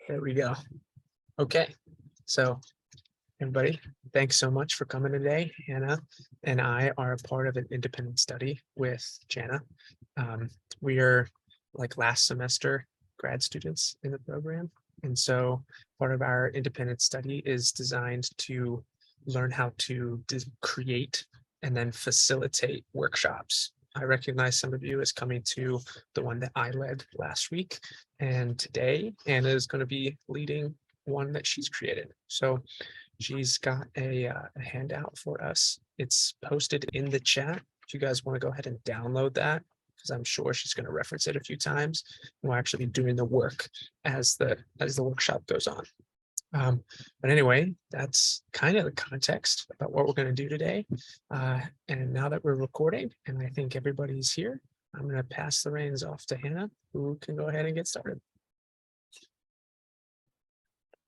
There we go. Okay, so everybody, thanks so much for coming today. Hannah and I are a part of an independent study with Jana. We are like last semester grad students in the program. And so part of our independent study is designed to learn how to create and then facilitate workshops. I recognize some of you as coming to the one that I led last week. And today, Anna is going to be leading one that she's created. So she's got a handout for us. It's posted in the chat. If you guys want to go ahead and download that, because I'm sure she's going to reference it a few times. We'll actually be doing the work as the workshop goes on. But anyway, that's kind of the context about what we're going to do today. And now that we're recording, and I think everybody's here, I'm going to pass the reins off to Hannah, who can go ahead and get started.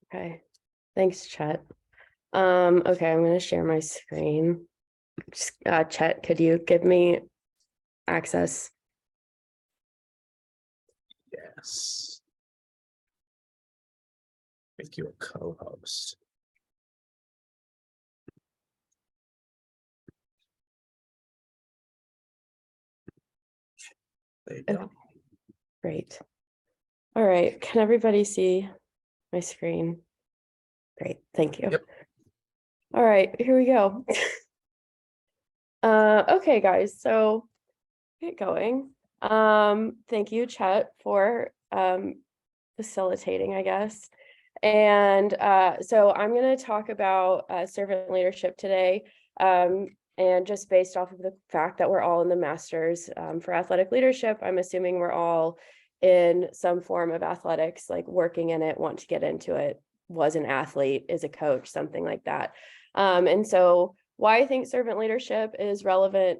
Okay, thanks, Chet. Okay, I'm going to share my screen. Chet, could you give me access? Yes. Make you a co-host. There you go. Okay. Great. All right, can everybody see my screen? Great, thank you. Yep. All right, here we go. Okay, guys, so get going. Thank you, Chet, for facilitating, I guess. And so I'm going to talk about servant leadership today. And just based off of the fact that we're all in the masters for athletic leadership, I'm assuming we're all in some form of athletics, like working in it, want to get into it, was an athlete, is a coach, something like that. And so why I think servant leadership is relevant,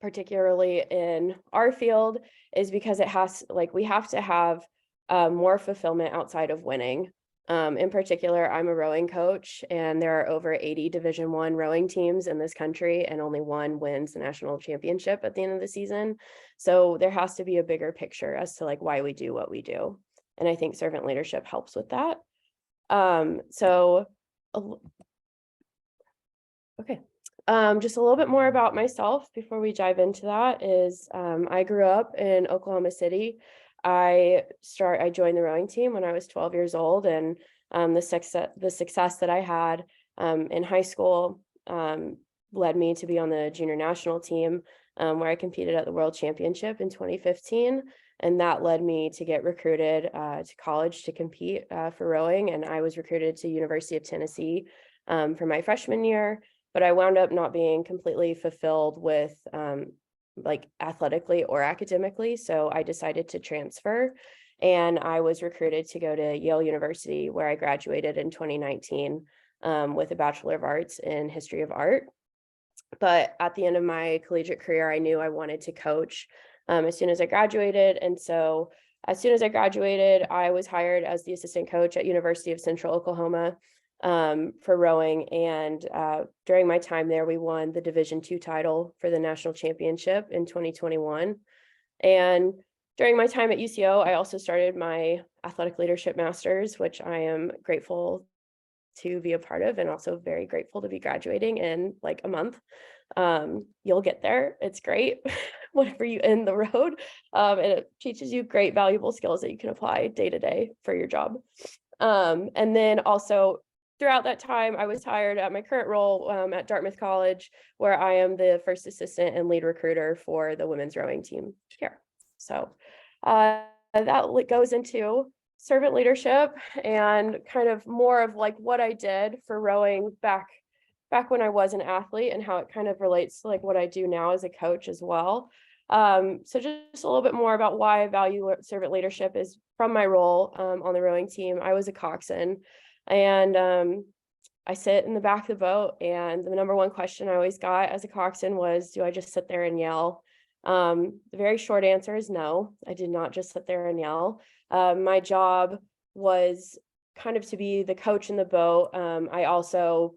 particularly in our field, is because it has, like, we have to have more fulfillment outside of winning. In particular, I'm a rowing coach, and there are over 80 Division I rowing teams in this country, and only one wins the national championship at the end of the season. So there has to be a bigger picture as to like why we do what we do. And I think servant leadership helps with that. Okay. Just a little bit more about myself before we dive into that is I grew up in Oklahoma City. I joined the rowing team when I was 12 years old, and the success that I had in high school led me to be on the junior national team, where I competed at the World Championship in 2015. And that led me to get recruited to college to compete for rowing. And I was recruited to University of Tennessee for my freshman year. But I wound up not being completely fulfilled with like athletically or academically. So I decided to transfer, and I was recruited to go to Yale University, where I graduated in 2019 with a Bachelor of Arts in History of Art. But at the end of my collegiate career, I knew I wanted to coach as soon as I graduated. And so as soon as I graduated, I was hired as the assistant coach at University of Central Oklahoma for rowing. And during my time there, we won the Division II title for the national championship in 2021. And during my time at UCO, I also started my athletic leadership masters, which I am grateful to be a part of, and also very grateful to be graduating in like a month. You'll get there. It's great whenever you end the road. And it teaches you great, valuable skills that you can apply day to day for your job. And then also, throughout that time, I was hired at my current role at Dartmouth College, where I am the first assistant and lead recruiter for the women's rowing team here. So that goes into servant leadership and kind of more of like what I did for rowing back when I was an athlete, and how it kind of relates to like what I do now as a coach as well. So just a little bit more about why I value servant leadership is from my role on the rowing team. I was a coxswain. And I sit in the back of the boat, and the number one question I always got as a coxswain was, do I just sit there and yell? The very short answer is no, I did not just sit there and yell. My job was kind of to be the coach in the boat. I also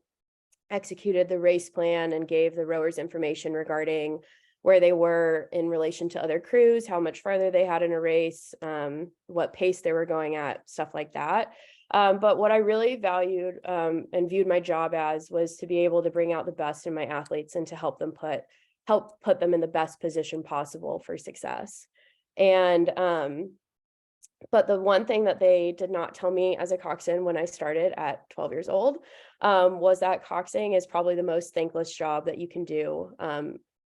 executed the race plan and gave the rowers information regarding where they were in relation to other crews, how much farther they had in a race, what pace they were going at, stuff like that. But what I really valued and viewed my job as was to be able to bring out the best in my athletes and to help put them in the best position possible for success. And but the one thing that they did not tell me as a coxswain when I started at 12 years old was that coxing is probably the most thankless job that you can do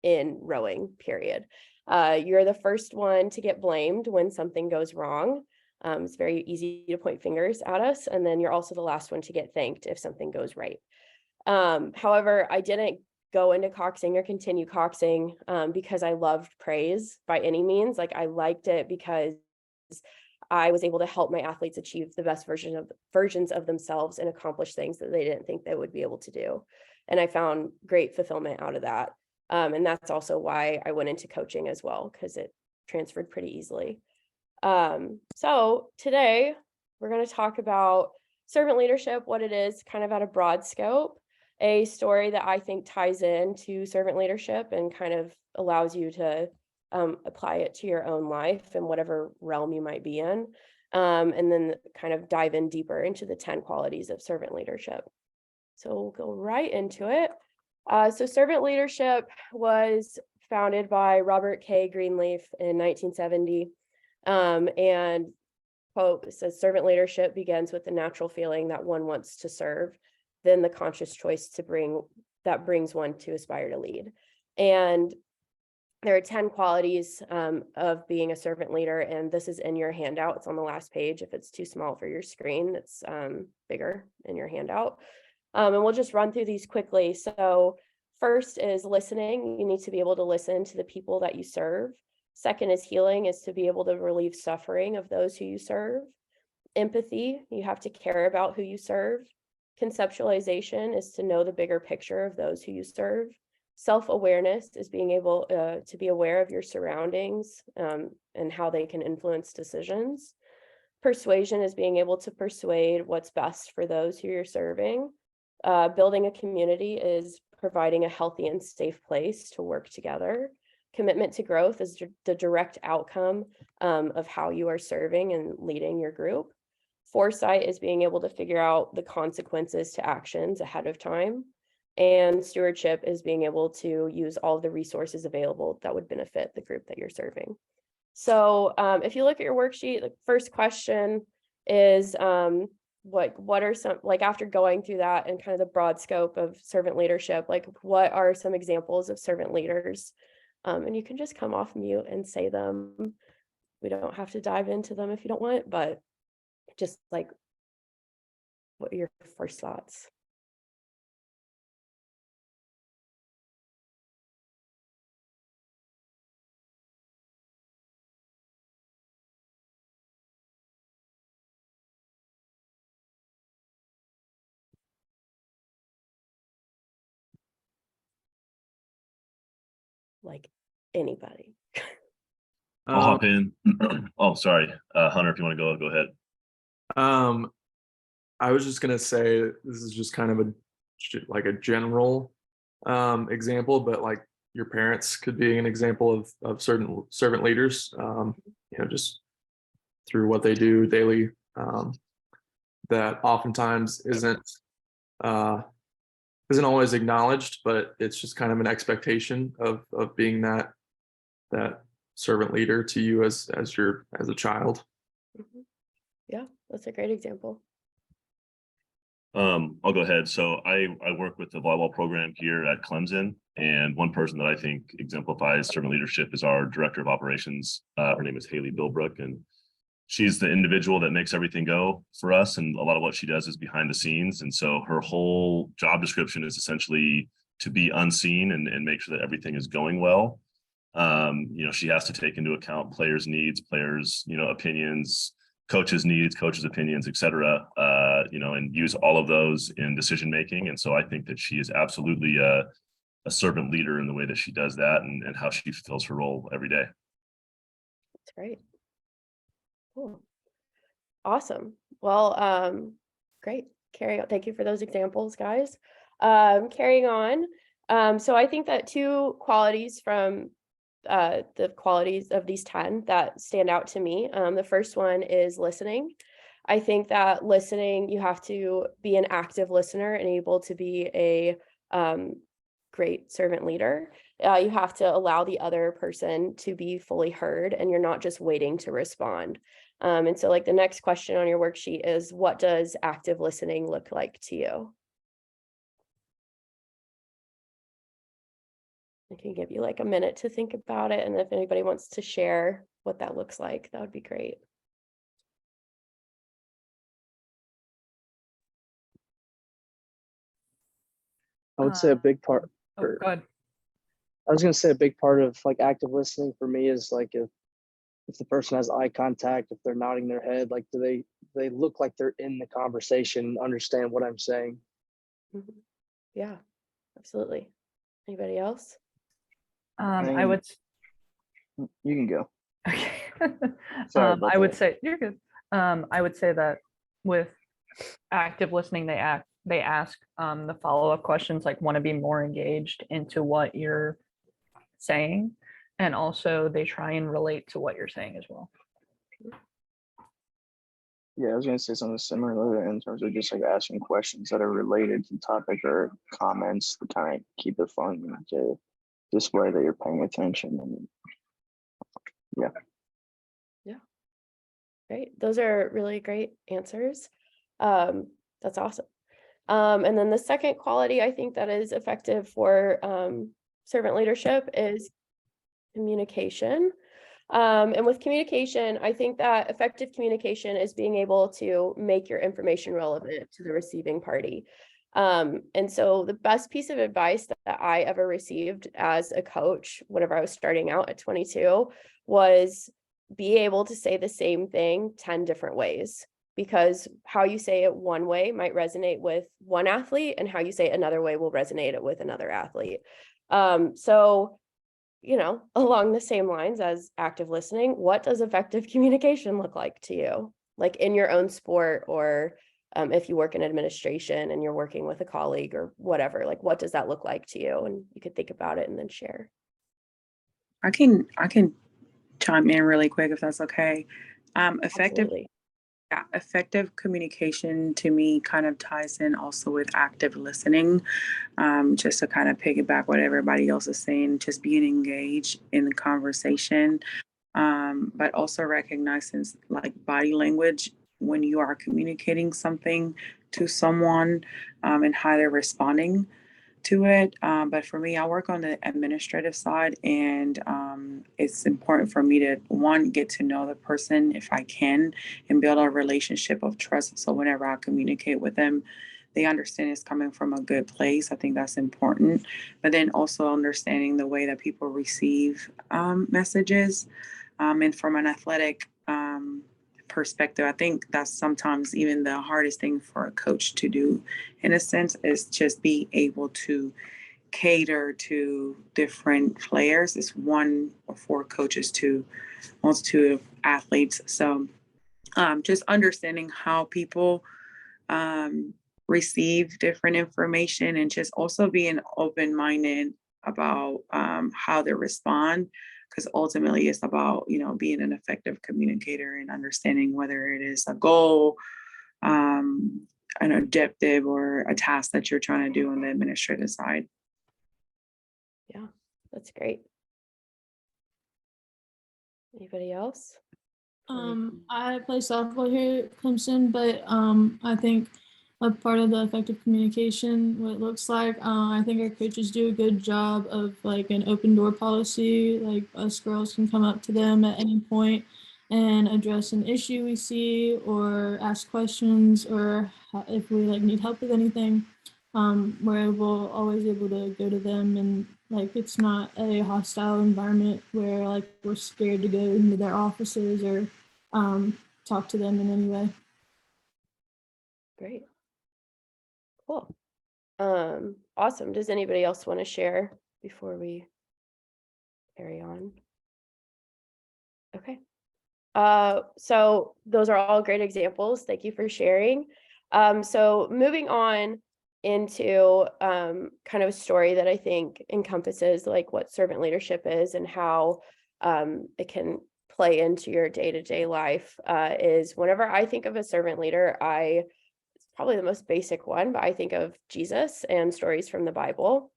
in rowing, period. You're the first one to get blamed when something goes wrong. It's very easy to point fingers at us. And then you're also the last one to get thanked if something goes right. However, I didn't go into coxing or continue coxing because I loved praise by any means. Like, I liked it because I was able to help my athletes achieve the best versions of themselves and accomplish things that they didn't think they would be able to do. And I found great fulfillment out of that. And that's also why I went into coaching as well, because it transferred pretty easily. So today we're going to talk about servant leadership, what it is, kind of at a broad scope, a story that I think ties into servant leadership and kind of allows you to apply it to your own life and whatever realm you might be in, and then kind of dive in deeper into the 10 qualities of servant leadership. So we'll go right into it. So servant leadership was founded by Robert K. Greenleaf in 1970. And quote, it says, servant leadership begins with the natural feeling that one wants to serve, then the conscious choice that brings one to aspire to lead. And there are 10 qualities of being a servant leader, and this is in your handout. It's on the last page. If it's too small for your screen, it's bigger in your handout. And we'll just run through these quickly. So first is listening. You need to be able to listen to the people that you serve. Second is healing, is to be able to relieve suffering of those who you serve. Empathy, you have to care about who you serve. Conceptualization is to know the bigger picture of those who you serve. Self-awareness is being able to be aware of your surroundings and how they can influence decisions. Persuasion is being able to persuade what's best for those who you're serving. Building a community is providing a healthy and safe place to work together. Commitment to growth is the direct outcome of how you are serving and leading your group. Foresight is being able to figure out the consequences to actions ahead of time. And stewardship is being able to use all of the resources available that would benefit the group that you're serving. So if you look at your worksheet, the first question is what are some, like, after going through that and kind of the broad scope of servant leadership, like, what are some examples of servant leaders? And you can just come off mute and say them. We don't have to dive into them if you don't want, but just like, what are your first thoughts? Like, anybody. I'll hop in. Oh, sorry. Hunter, if you want to go ahead. I was just gonna say this is just kind of a general example, but like your parents could be an example of certain servant leaders, just through what they do daily, that oftentimes isn't always acknowledged, but it's just kind of an expectation of being that servant leader to you as a child. Mm-hmm. Yeah, that's a great example. I'll go ahead. So I work with the volleyball program here at Clemson, and one person that I think exemplifies servant leadership is our director of operations. Her name is Haley Bilbrook, and she's the individual that makes everything go for us, and a lot of what she does is behind the scenes. And so her whole job description is essentially to be unseen and make sure that everything is going well. She has to take into account players' needs, players' opinions, coaches' needs, coaches' opinions, et cetera, and use all of those in decision making. And so I think that she is absolutely a servant leader in the way that she does that and how she fulfills her role every day. That's great. Cool. Awesome. Well, great. Carry on. Thank you for those examples, guys. Carrying on. So I think that two qualities from the qualities of these 10 that stand out to me. The first one is listening. I think that listening, you have to be an active listener and able to be a great servant leader. You have to allow the other person to be fully heard, and you're not just waiting to respond. And so like the next question on your worksheet is, what does active listening look like to you? I can give you like a minute to think about it. And if anybody wants to share what that looks like, that would be great. I would say a big part. Oh, go ahead. I was gonna say a big part of like active listening for me is like if the person has eye contact, if they're nodding their head, like do they look like they're in the conversation and understand what I'm saying? Mhm. Yeah, absolutely. Anybody else? I would. You can go. Okay. Sorry about I would that. say you're good. I would say that with active listening, they ask the follow-up questions, like want to be more engaged into what you're saying, and also they try and relate to what you're saying as well. Yeah, I was gonna say something similar in terms of just like asking questions that are related to the topic or comments to kind of keep it fun and to display that you're paying attention. And Great. Those are really great answers. That's awesome. And then the second quality I think that is effective for servant leadership is communication. And with communication, I think that effective communication is being able to make your information relevant to the receiving party. And so the best piece of advice that I ever received as a coach, whenever I was starting out at 22, was be able to say the same thing 10 different ways, because how you say it one way might resonate with one athlete, and how you say it another way will resonate it with another athlete. So, you know, along the same lines as active listening, what does effective communication look like to you? Like in your own sport, or if you work in administration and you're working with a colleague or whatever, like what does that look like to you? And you could think about it and then share. I can chime in really quick if that's okay. Absolutely. Effective communication to me kind of ties in also with active listening. Just to kind of piggyback what everybody else is saying, just being engaged in the conversation, but also recognizing like body language when you are communicating something to someone, and how they're responding to it. But for me, I work on the administrative side, and it's important for me to get to know the person if I can, and build a relationship of trust. So whenever I communicate with them, they understand it's coming from a good place. I think that's important. But then also understanding the way that people receive messages, and from an athletic perspective, I think that's sometimes even the hardest thing for a coach to do, in a sense, is just be able to cater to different players. It's 1 or 4 coaches to multitude of athletes. So just understanding how people receive different information, and just also being open-minded about how they respond, because ultimately it's about, being an effective communicator and understanding whether it is a goal, an objective, or a task that you're trying to do on the administrative side. Yeah, that's great. Anybody else? I play softball here at Clemson, but I think a part of the effective communication, what it looks like, I think our coaches do a good job of like an open door policy. Like us girls can come up to them at any point and address an issue we see, or ask questions, or if we like need help with anything. We're always able to go to them, and like it's not a hostile environment where like we're scared to go into their offices or talk to them in any way. Great. Cool. Awesome. Does anybody else want to share before we carry on? Okay. So those are all great examples. Thank you for sharing. So moving on, into kind of a story that I think encompasses like what servant leadership is and how it can play into your day-to-day life, is whenever I think of a servant leader, it's probably the most basic one, but I think of Jesus and stories from the Bible.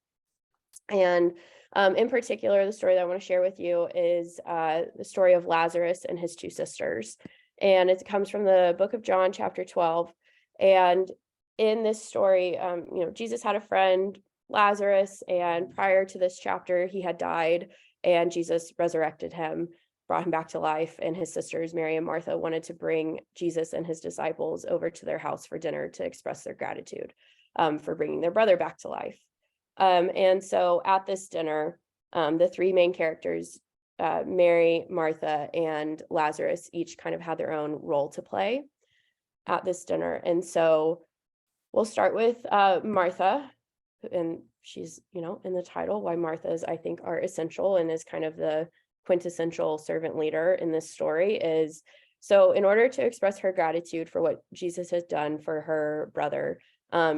And in particular, the story that I want to share with you is the story of Lazarus and his two sisters. And it comes from the book of John, chapter 12. And in this story, Jesus had a friend, Lazarus, and prior to this chapter, he had died, and Jesus resurrected him, brought him back to life. And his sisters, Mary and Martha, wanted to bring Jesus and his disciples over to their house for dinner to express their gratitude for bringing their brother back to life. And so at this dinner, the three main characters, Mary, Martha, and Lazarus, each kind of had their own role to play at this dinner. And so we'll start with Martha, and she's, in the title, why Marthas, I think, are essential and is kind of the quintessential servant leader in this story is, so in order to express her gratitude for what Jesus has done for her brother,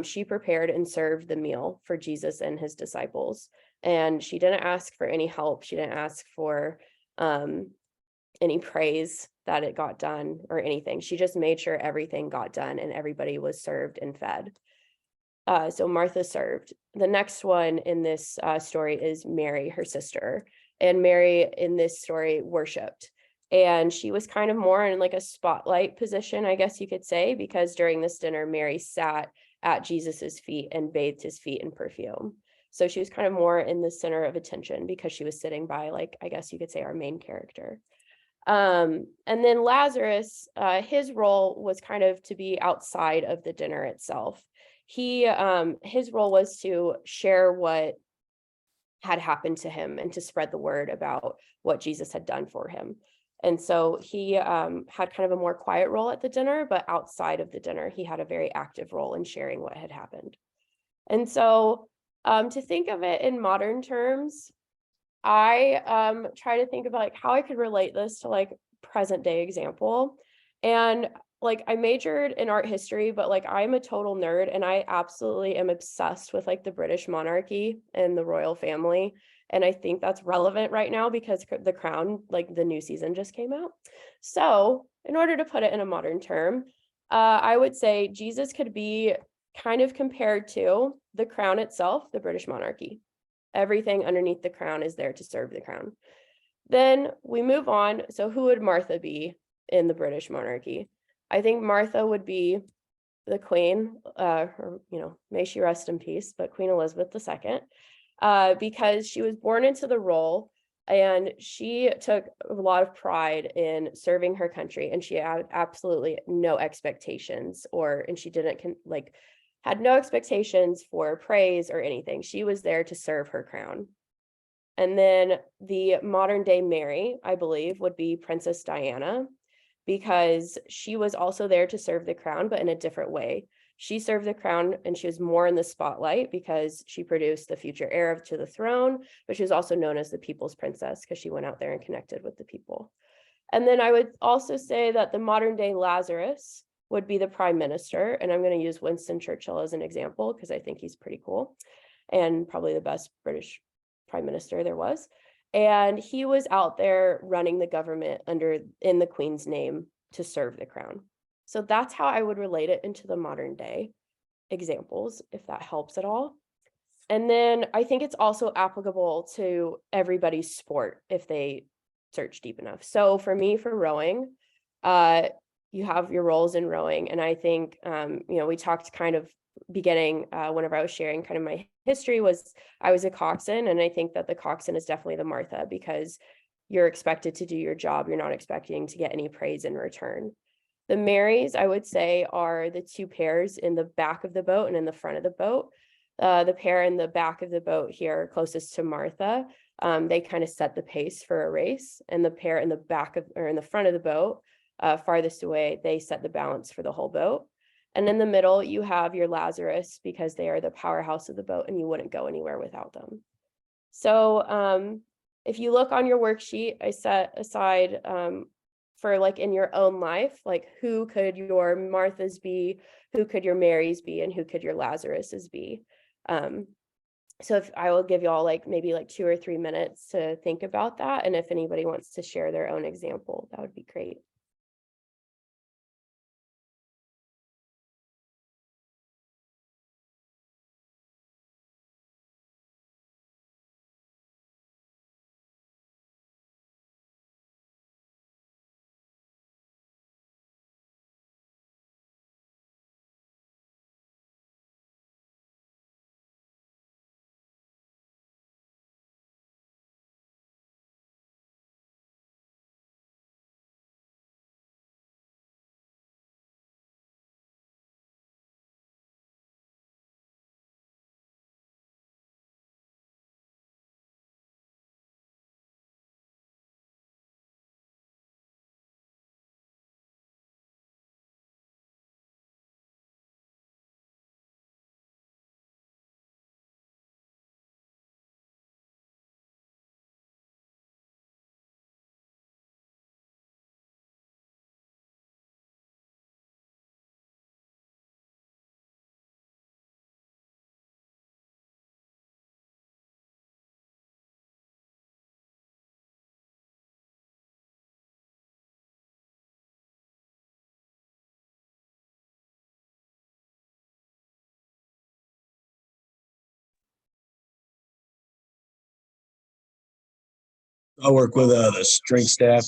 she prepared and served the meal for Jesus and his disciples. And she didn't ask for any help. She didn't ask for any praise that it got done or anything. She just made sure everything got done and everybody was served and fed. So Martha served. The next one in this story is Mary, her sister. And Mary in this story worshiped. And she was kind of more in like a spotlight position, I guess you could say, because during this dinner, Mary sat at Jesus's feet and bathed his feet in perfume. So she was kind of more in the center of attention because she was sitting by, like, I guess you could say, our main character. And then Lazarus, his role was kind of to be outside of the dinner itself. His role was to share what had happened to him and to spread the word about what Jesus had done for him. And so he had kind of a more quiet role at the dinner, but outside of the dinner, he had a very active role in sharing what had happened. And so to think of it in modern terms, I try to think about like how I could relate this to like present day example. And like I majored in art history, but like I'm a total nerd and I absolutely am obsessed with like the British monarchy and the royal family. And I think that's relevant right now because The Crown, like the new season just came out. So in order to put it in a modern term, I would say Jesus could be kind of compared to the crown itself, the British monarchy. Everything underneath the crown is there to serve the crown. Then we move on. So who would Martha be in the British monarchy? I think Martha would be the queen, or, may she rest in peace, but Queen Elizabeth II, because she was born into the role and she took a lot of pride in serving her country, and she had absolutely no expectations and she didn't had no expectations for praise or anything. She was there to serve her crown. And then the modern day Mary, I believe, would be Princess Diana, because she was also there to serve the crown, but in a different way. She served the crown and she was more in the spotlight because she produced the future heir to the throne, but she was also known as the people's princess because she went out there and connected with the people. And then I would also say that the modern day Lazarus would be the prime minister. And I'm going to use Winston Churchill as an example because I think he's pretty cool and probably the best British prime minister there was. And he was out there running the government in the Queen's name to serve the crown. So that's how I would relate it into the modern day examples, if that helps at all. And then I think it's also applicable to everybody's sport if they search deep enough. So for me, for rowing, you have your roles in rowing. And I think, we talked kind of beginning whenever I was sharing kind of my history I was a coxswain, and I think that the coxswain is definitely the Martha because you're expected to do your job. You're not expecting to get any praise in return. The Marys, I would say, are the two pairs in the back of the boat and in the front of the boat. The pair in the back of the boat here, closest to Martha, they kind of set the pace for a race, and the pair in the back or in the front of the boat, farthest away, they set the balance for the whole boat. And in the middle, you have your Lazarus because they are the powerhouse of the boat and you wouldn't go anywhere without them. So if you look on your worksheet, I set aside for like in your own life, like who could your Marthas be, who could your Marys be, and who could your Lazaruses be? So if I will give you all like maybe like 2 or 3 minutes to think about that. And if anybody wants to share their own example, that would be great. I work with the strength staff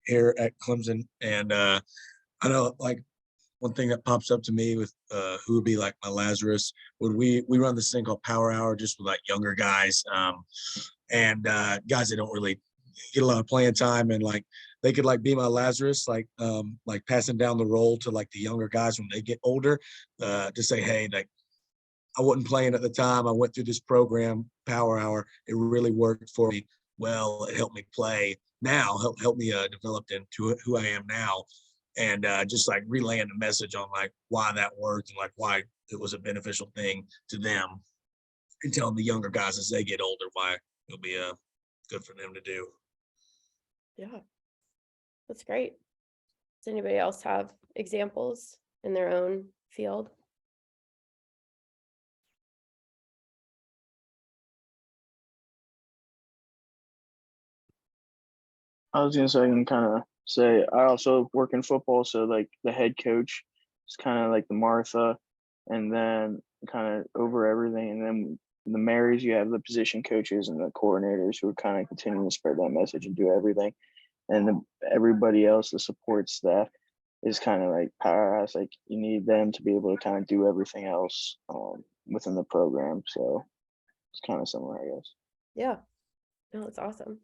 here at Clemson, and I know like one thing that pops up to me with who would be like my Lazarus would we run this thing called Power Hour just with like younger guys and guys that don't really get a lot of playing time, and like they could like be my Lazarus, like passing down the role to like the younger guys when they get older, to say, hey, like I wasn't playing at the time. I went through this program, Power Hour. It really worked for me. Well, it helped me play now, help me develop into who I am now. And just like relaying the message on like why that worked and like why it was a beneficial thing to them, and telling the younger guys as they get older why it'll be good for them to do. Yeah, that's great. Does anybody else have examples in their own field? I was gonna say I can kind of say I also work in football, so like the head coach is kind of like the Martha, and then kind of over everything, and then the Marys you have the position coaches and the coordinators who are kind of continuing to spread that message and do everything, and everybody else, the support staff, is kind of like powerhouse. Like you need them to be able to kind of do everything else within the program. So it's kind of similar, I guess. Yeah, no, that's awesome.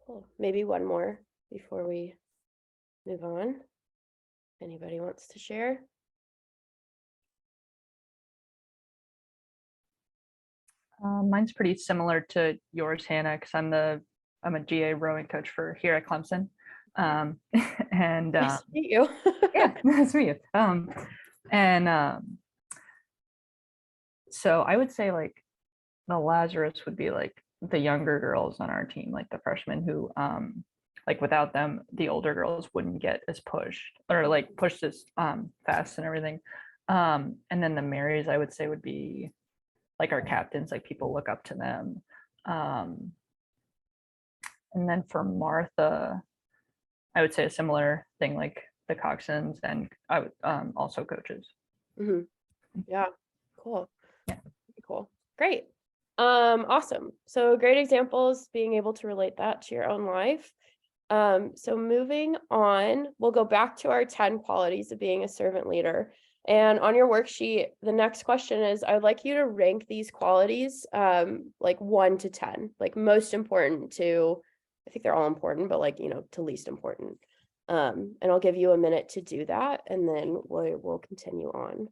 Cool. Maybe one more before we move on. Anybody wants to share? Mine's pretty similar to yours, Hannah, because I'm a GA rowing coach for here at Clemson. And Nice to meet you. yeah, nice to meet you. And so I would say like the Lazarus would be like the younger girls on our team, like the freshmen who like without them, the older girls wouldn't get as pushed or like pushed as fast and everything. And then the Marys, I would say, would be like our captains, like people look up to them. And then for Martha, I would say a similar thing, like the coxswains, and I would also coaches. Mhm. Yeah, cool. Yeah. Cool. Great. Awesome. So great examples, being able to relate that to your own life. So moving on, we'll go back to our 10 qualities of being a servant leader. And on your worksheet, the next question is, I would like you to rank these qualities like 1 to 10, like most important to, I think they're all important, but like, to least important. And I'll give you a minute to do that, and then we'll continue on.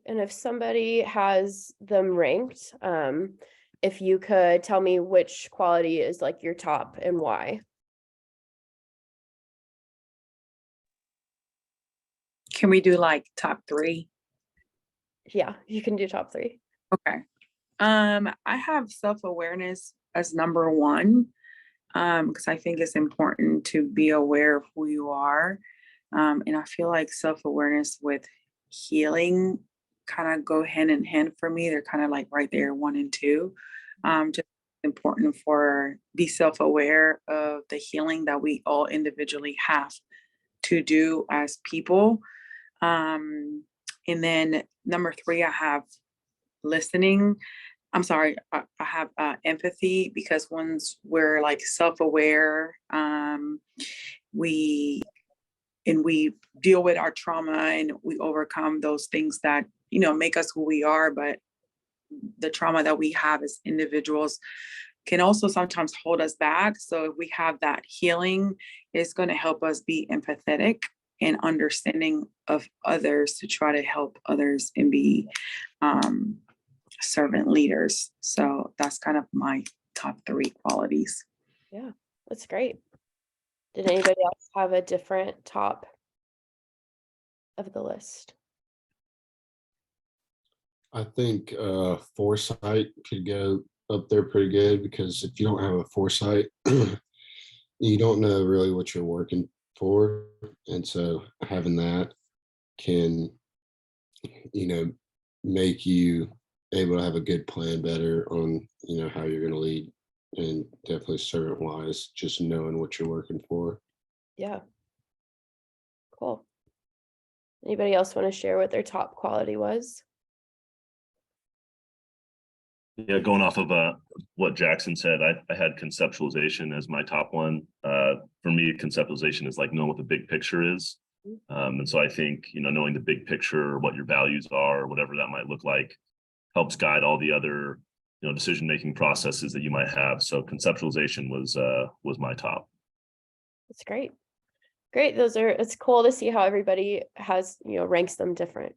And if somebody has them ranked, if you could tell me which quality is like your top and why. Can we do like top 3? Yeah, you can do top 3. Okay. I have self-awareness as number 1, because I think it's important to be aware of who you are. And I feel like self-awareness with healing kind of go hand in hand for me. They're kind of like right there, 1 and 2. Just important for be self-aware of the healing that we all individually have to do as people. And then number 3, I have listening. I'm sorry, I have empathy, because once we're like self-aware, we deal with our trauma and we overcome those things that, make us who we are. But the trauma that we have as individuals can also sometimes hold us back. So if we have that healing, it's going to help us be empathetic and understanding of others to try to help others and be servant leaders. So that's kind of my top 3 qualities. Yeah, that's great. Did anybody else have a different top of the list? I think foresight could go up there pretty good, because if you don't have a foresight, you don't know really what you're working for. And so having that can, make you able to have a good plan better on, how you're going to lead, and definitely servant wise, just knowing what you're working for. Yeah. Cool. Anybody else want to share what their top quality was? Yeah, going off of what Jackson said, I had conceptualization as my top one. For me, conceptualization is like knowing what the big picture is. And so I think, knowing the big picture, what your values are, whatever that might look like, helps guide all the other, decision-making processes that you might have. So conceptualization was my top. That's great. Great. It's cool to see how everybody has, ranks them different.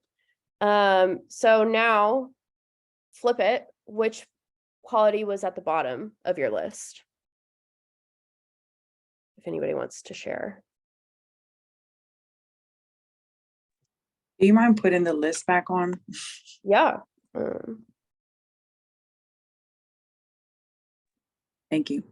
So now flip it. Which quality was at the bottom of your list? If anybody wants to share. Do you mind putting the list back on? Yeah. Thank you.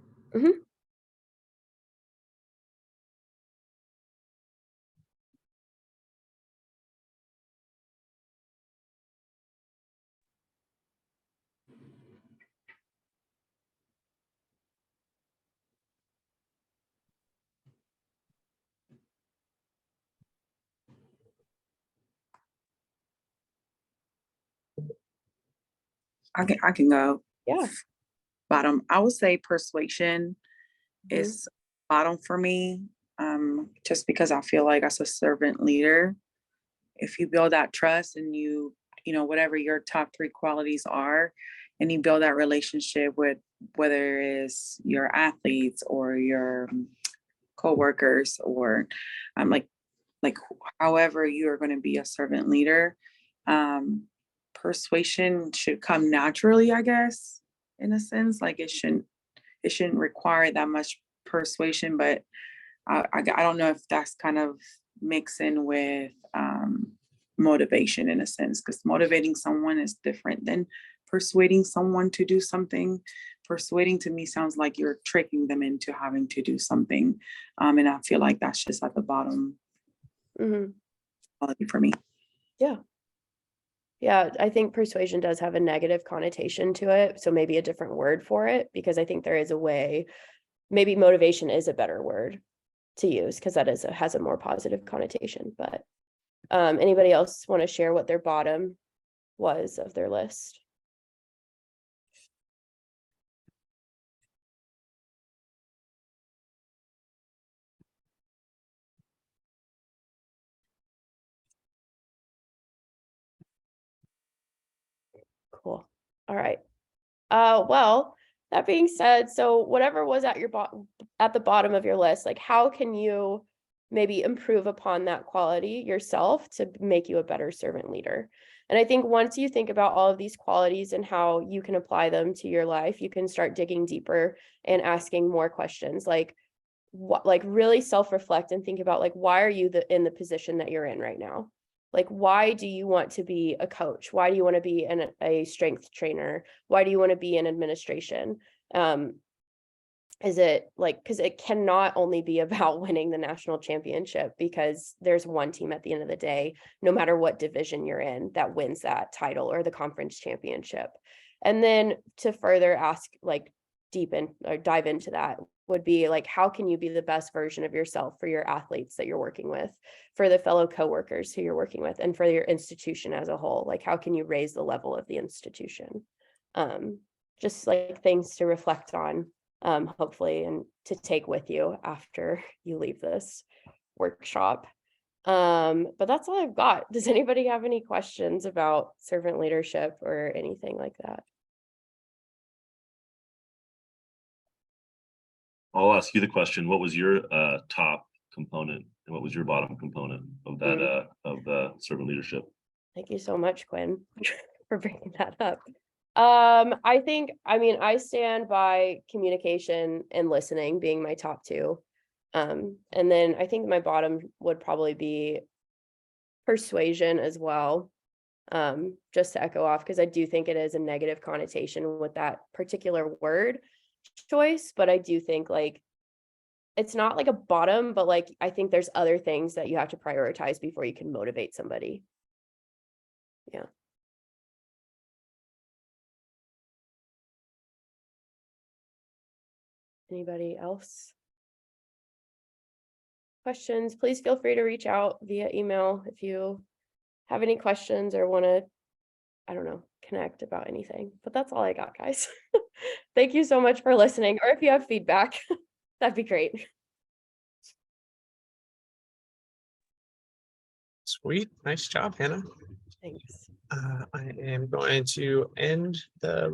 I can go. Yeah. Bottom. I would say persuasion is bottom for me. Just because I feel like as a servant leader, if you build that trust and whatever your top 3 qualities are, and you build that relationship with whether it's your athletes or your co-workers or like however you are going to be a servant leader, persuasion should come naturally, I guess, in a sense. Like it shouldn't require that much persuasion, but I don't know if that's kind of mixing with motivation in a sense, because motivating someone is different than persuading someone to do something. Persuading to me sounds like you're tricking them into having to do something. And I feel like that's just at the bottom quality for me. Yeah. Yeah, I think persuasion does have a negative connotation to it. So maybe a different word for it, because I think there is a way, maybe motivation is a better word to use, because that has a more positive connotation. But anybody else want to share what their bottom was of their list? Cool. All right. Well, that being said, so whatever was at at the bottom of your list, like how can you maybe improve upon that quality yourself to make you a better servant leader? And I think once you think about all of these qualities and how you can apply them to your life, you can start digging deeper and asking more questions, like what, like really self-reflect and think about like, why are you in the position that you're in right now? Like, why do you want to be a coach? Why do you want to be a strength trainer? Why do you want to be in administration? Is it like, because it cannot only be about winning the national championship, because there's one team at the end of the day, no matter what division you're in, that wins that title or the conference championship. And then to further ask, like deepen or dive into that would be like, how can you be the best version of yourself for your athletes that you're working with, for the fellow coworkers who you're working with, and for your institution as a whole? Like, how can you raise the level of the institution? Just like things to reflect on, hopefully, and to take with you after you leave this workshop. But that's all I've got. Does anybody have any questions about servant leadership or anything like that? I'll ask you the question. What was your top component and what was your bottom component of that of the servant leadership? Thank you so much, Quinn, for bringing that up. I think, I mean, I stand by communication and listening being my top two. And then I think my bottom would probably be persuasion as well. Just to echo off, because I do think it is a negative connotation with that particular word choice, but I do think like it's not like a bottom, but like I think there's other things that you have to prioritize before you can motivate somebody. Yeah. Anybody else? Questions, please feel free to reach out via email if you have any questions or want to, I don't know, connect about anything. But that's all I got, guys. Thank you so much for listening. Or if you have feedback, that'd be great. Sweet. Nice job, Hannah. Thanks. I am going to end the